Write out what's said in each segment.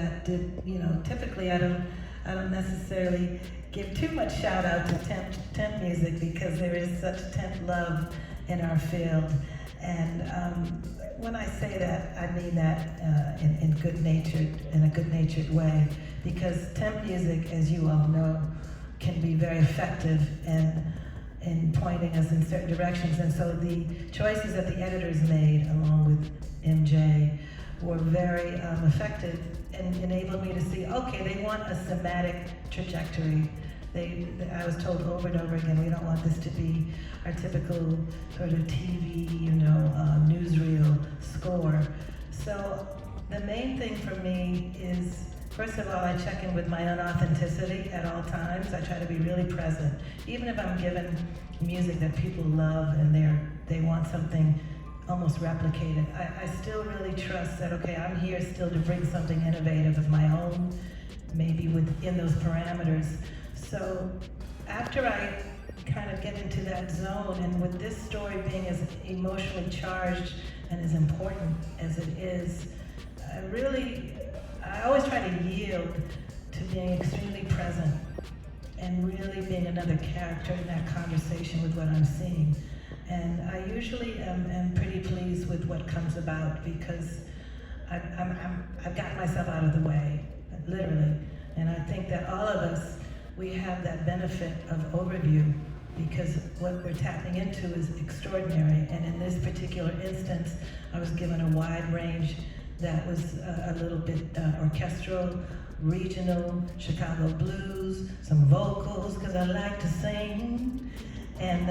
that did, typically I don't necessarily give too much shout out to temp music because there is such temp love in our field. And when I say that, I mean that in a good-natured way, because temp music, as you all know, can be very effective in pointing us in certain directions. And so the choices that the editors made, along with MJ, were very effective and enabled me to see, okay, they want a thematic trajectory. I was told over and over again, we don't want this to be our typical sort of TV, newsreel score. So the main thing for me is, first of all, I check in with my own authenticity at all times. I try to be really present. Even if I'm given music that people love and they want something almost replicated, I still really trust that, okay, I'm here still to bring something innovative of my own, maybe within those parameters. So after I kind of get into that zone, and with this story being as emotionally charged and as important as it is, I always try to yield to being extremely present and really being another character in that conversation with what I'm seeing. And I usually am pretty pleased with what comes about because I've gotten myself out of the way, literally. And I think that all of us, we have that benefit of overview because what we're tapping into is extraordinary. And in this particular instance, I was given a wide range that was a little bit orchestral, regional, Chicago blues, some vocals, because I like to sing, and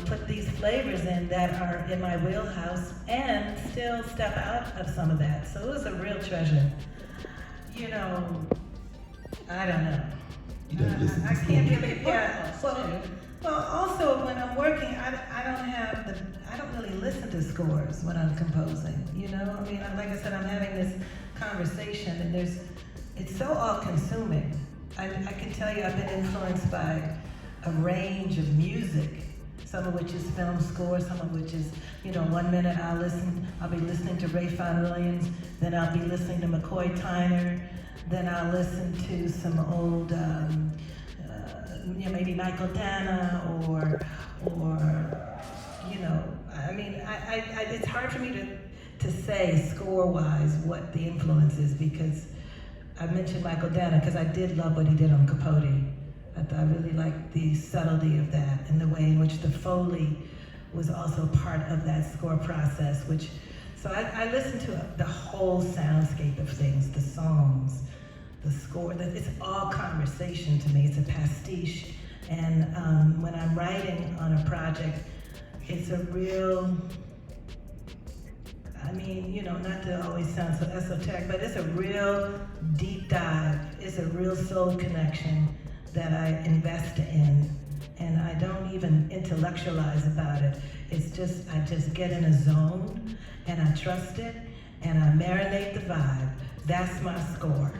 put these flavors in that are in my wheelhouse and still step out of some of that. So it was a real treasure. I don't know. I can't really, well, also when I'm working, I don't really listen to scores when I'm composing, like I said, I'm having this conversation and it's so all-consuming. I can tell you I've been influenced by a range of music, some of which is film score, some of which is, 1 minute I'll be listening to Ray Vaughan Williams, then I'll be listening to McCoy Tyner, then I'll listen to some old, maybe Michael Dana or it's hard for me to say score-wise what the influence is because I mentioned Michael Dana because I did love what he did on Capote. I really liked the subtlety of that and the way in which the Foley was also part of that score process, so I listened to the whole soundscape of things, the songs, the score, it's all conversation to me, it's a pastiche. And when I'm writing on a project, it's a real, not to always sound so esoteric, but it's a real deep dive, it's a real soul connection that I invest in. And I don't even intellectualize about it. I just get in a zone and I trust it and I marinate the vibe. That's my score.